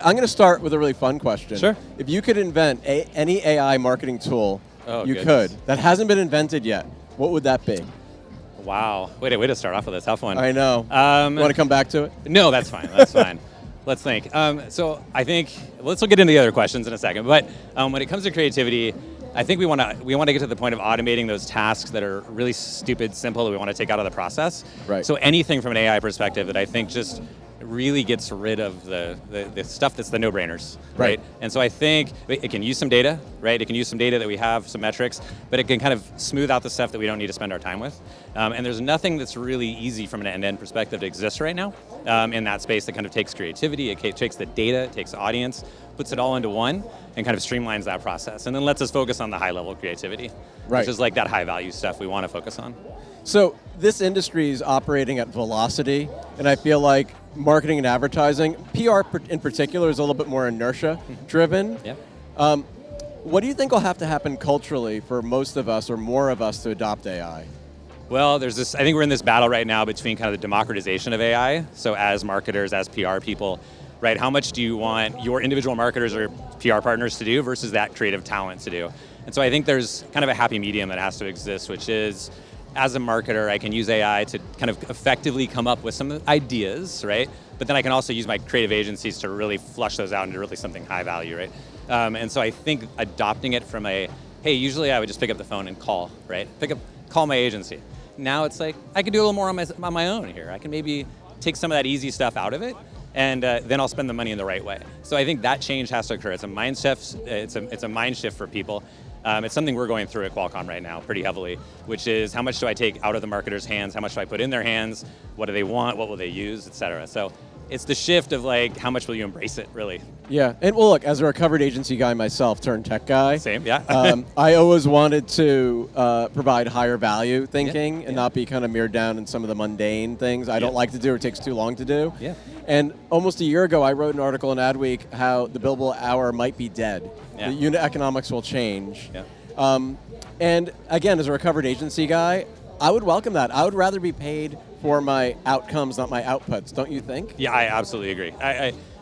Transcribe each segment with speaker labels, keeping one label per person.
Speaker 1: I'm going to start with a really fun question.
Speaker 2: Sure.
Speaker 1: If you could invent any AI marketing tool
Speaker 2: Goodness.
Speaker 1: could, that hasn't been invented yet, what would that be?
Speaker 2: Wow. Way to start off with a tough one.
Speaker 1: I know. You want to come back to it?
Speaker 2: No, that's fine. That's fine. Let's think. So I think let's get into the other questions in a second. But when it comes to creativity, I think we want to get to the point of automating those tasks that are really stupid, simple, that we want to take out of the process.
Speaker 1: Right.
Speaker 2: So anything from an AI perspective that I think just really gets rid of the stuff that's the no-brainers, right? And so I think it can use some data, right? It can use some data that we have, some metrics, but it can kind of smooth out the stuff that we don't need to spend our time with. And there's nothing that's really easy from an end-to-end perspective to exist right now in that space that kind of takes creativity, it takes the data, it takes audience, puts it all into one, and kind of streamlines that process, and then lets us focus on the high-level creativity, which is like that high-value stuff we want to focus on.
Speaker 1: So this industry is operating at velocity, and I feel like marketing and advertising, PR in particular, is a little bit more inertia-driven.
Speaker 2: Yeah.
Speaker 1: What do you think will have to happen culturally for most of us or more of us to adopt AI?
Speaker 2: Well, I think we're in this battle right now between kind of the democratization of AI. So as marketers, as PR people, right, how much do you want your individual marketers or PR partners to do versus that creative talent to do? And so I think there's kind of a happy medium that has to exist, which is, as a marketer, I can use AI to kind of effectively come up with some ideas, right? But then I can also use my creative agencies to really flush those out into really something high value, right? And so I think adopting it from hey, usually I would just pick up the phone and call, right? Call my agency. Now it's like, I can do a little more on my own here. I can maybe take some of that easy stuff out of it, and then I'll spend the money in the right way. So I think that change has to occur. It's a mind shift. It's a mind shift for people. It's something we're going through at Qualcomm right now pretty heavily, which is how much do I take out of the marketer's hands? How much do I put in their hands? What do they want? What will they use, et cetera? So it's the shift of like, how much will you embrace it, really?
Speaker 1: Yeah, and well, look, as a recovered agency guy myself turned tech guy.
Speaker 2: Same, yeah.
Speaker 1: I always wanted to provide higher value thinking and not be kind of mirrored down in some of the mundane things I don't like to do or takes too long to do.
Speaker 2: Yeah.
Speaker 1: And almost a year ago, I wrote an article in Adweek how the billable hour might be dead.
Speaker 2: Yeah.
Speaker 1: The unit economics will change.
Speaker 2: Yeah.
Speaker 1: And again, as a recovered agency guy, I would welcome that. I would rather be paid for my outcomes, not my outputs, don't you think?
Speaker 2: Yeah, I absolutely agree.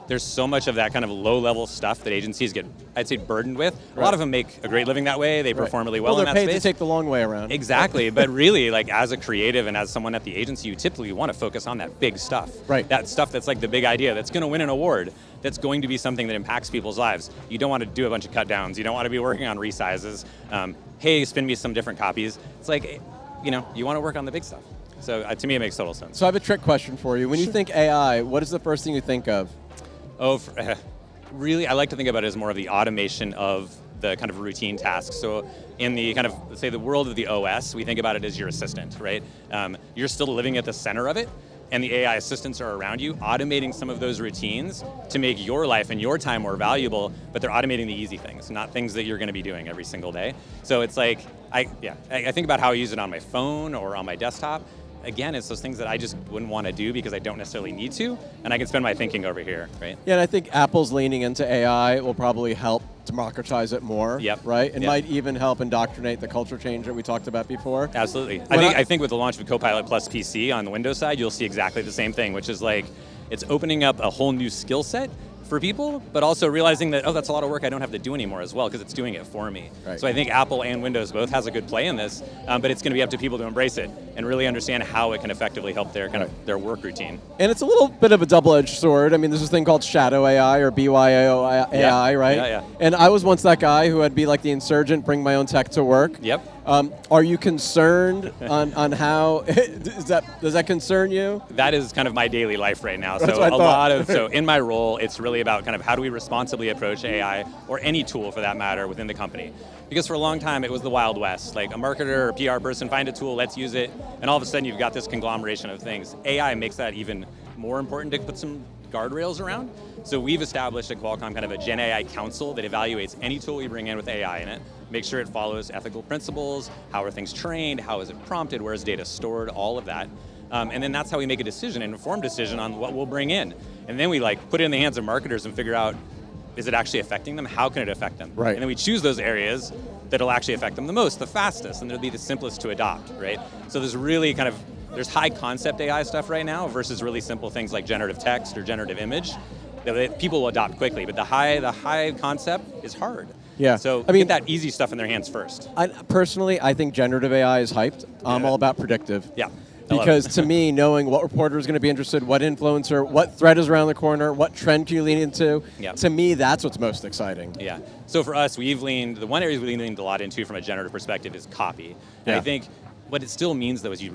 Speaker 2: There's so much of that kind of low-level stuff that agencies get, I'd say, burdened with. A lot of them make a great living that way. They perform really well in that space.
Speaker 1: They're paid to take the long way around.
Speaker 2: Exactly, but really, like as a creative and as someone at the agency, you typically want to focus on that big stuff.
Speaker 1: Right.
Speaker 2: That stuff that's like the big idea, that's going to win an award, that's going to be something that impacts people's lives. You don't want to do a bunch of cut downs. You don't want to be working on resizes. Hey, spin me some different copies. It's like, you want to work on the big stuff. So to me, it makes total sense.
Speaker 1: So I have a trick question for you. When you think AI, what is the first thing you think of?
Speaker 2: Really, I like to think about it as more of the automation of the kind of routine tasks. So in the kind of, let's say, the world of the OS, we think about it as your assistant, right? You're still living at the center of it, and the AI assistants are around you, automating some of those routines to make your life and your time more valuable, but they're automating the easy things, not things that you're going to be doing every single day. So it's like, I think about how I use it on my phone or on my desktop. Again, it's those things that I just wouldn't want to do because I don't necessarily need to, and I can spend my thinking over here, right?
Speaker 1: Yeah, and I think Apple's leaning into AI will probably help democratize it more, right? It might even help indoctrinate the culture change that we talked about before.
Speaker 2: Absolutely. I think with the launch of Copilot Plus PC on the Windows side, you'll see exactly the same thing, which is like, it's opening up a whole new skill set for people, but also realizing that, that's a lot of work I don't have to do anymore as well because it's doing it for me.
Speaker 1: Right.
Speaker 2: So I think Apple and Windows both has a good play in this, but it's going to be up to people to embrace it and really understand how it can effectively help their kind of their work routine.
Speaker 1: And it's a little bit of a double-edged sword. I mean, there's this thing called shadow AI or BYO AI, right?
Speaker 2: Yeah.
Speaker 1: And I was once that guy who would be like the insurgent, bring my own tech to work.
Speaker 2: Yep.
Speaker 1: Are you concerned on how, does that concern you?
Speaker 2: That is kind of my daily life right now.
Speaker 1: That's
Speaker 2: So
Speaker 1: what I thought.
Speaker 2: so in my role, it's really about kind of how do we responsibly approach AI or any tool for that matter within the company. Because for a long time, it was the Wild West. Like a marketer or PR person, find a tool, let's use it, and all of a sudden you've got this conglomeration of things. AI makes that even more important to put some guardrails around. So we've established at Qualcomm kind of a Gen AI council that evaluates any tool we bring in with AI in it, make sure it follows ethical principles, how are things trained, how is it prompted, where is data stored, all of that. And then that's how we make a decision, an informed decision on what we'll bring in. And then we put it in the hands of marketers and figure out, is it actually affecting them? How can it affect them?
Speaker 1: Right.
Speaker 2: And then we choose those areas that'll actually affect them the most, the fastest, and they'll be the simplest to adopt, right? So there's really there's high concept AI stuff right now versus really simple things like generative text or generative image. that people will adopt quickly. But the high concept is hard.
Speaker 1: Yeah.
Speaker 2: So
Speaker 1: I mean,
Speaker 2: get that easy stuff in their hands first.
Speaker 1: Personally, I think generative AI is hyped. I'm all about predictive.
Speaker 2: Yeah.
Speaker 1: Because to me, knowing what reporter is going to be interested, what influencer, what thread is around the corner, what trend can you lean into, to me, that's what's most exciting.
Speaker 2: Yeah. So for us, the one area we leaned a lot into from a generative perspective is copy. And I think what it still means, though, is you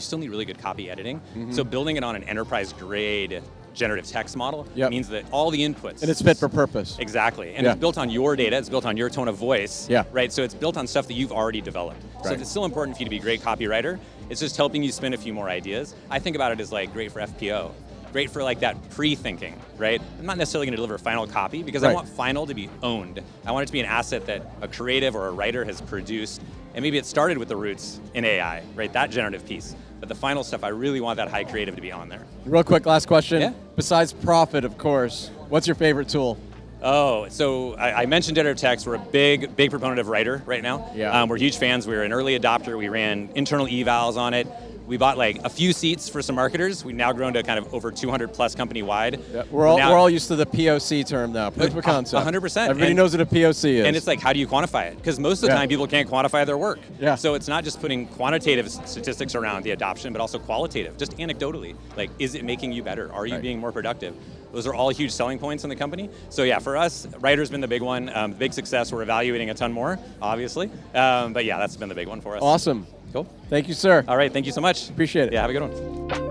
Speaker 2: still need really good copy editing. So building it on an enterprise-grade generative text model means that all the inputs...
Speaker 1: And it's fit for purpose.
Speaker 2: Exactly. And it's built on your data, it's built on your tone of voice, right? So it's built on stuff that you've already developed. So it's still important for you to be a great copywriter. It's just helping you spin a few more ideas. I think about it as like great for FPO. Great for like that pre-thinking, right? I'm not necessarily going to deliver final copy because I want final to be owned. I want it to be an asset that a creative or a writer has produced, and maybe it started with the roots in AI, right? That generative piece. But the final stuff, I really want that high creative to be on there.
Speaker 1: Real quick, last question.
Speaker 2: Yeah?
Speaker 1: Besides PRophet, of course, what's your favorite tool?
Speaker 2: Oh, so I mentioned generative text. We're a big proponent of Writer right now.
Speaker 1: Yeah.
Speaker 2: We're huge fans. We were an early adopter. We ran internal evals on it. We bought like a few seats for some marketers. We've now grown to kind of over 200 plus company-wide.
Speaker 1: Yeah, we're all used to the POC term now, proof of concept.
Speaker 2: 100%.
Speaker 1: Everybody knows what a POC is.
Speaker 2: And it's like, how do you quantify it? Because most of the time, people can't quantify their work.
Speaker 1: Yeah.
Speaker 2: So it's not just putting quantitative statistics around the adoption, but also qualitative, just anecdotally. Like, is it making you better? Are you being more productive? Those are all huge selling points in the company. So yeah, for us, Writer's been the big one. Big success. We're evaluating a ton more, obviously. But yeah, that's been the big one for us.
Speaker 1: Awesome.
Speaker 2: Cool.
Speaker 1: Thank you, sir.
Speaker 2: All right, thank you so much.
Speaker 1: Appreciate it.
Speaker 2: Yeah, have a good one.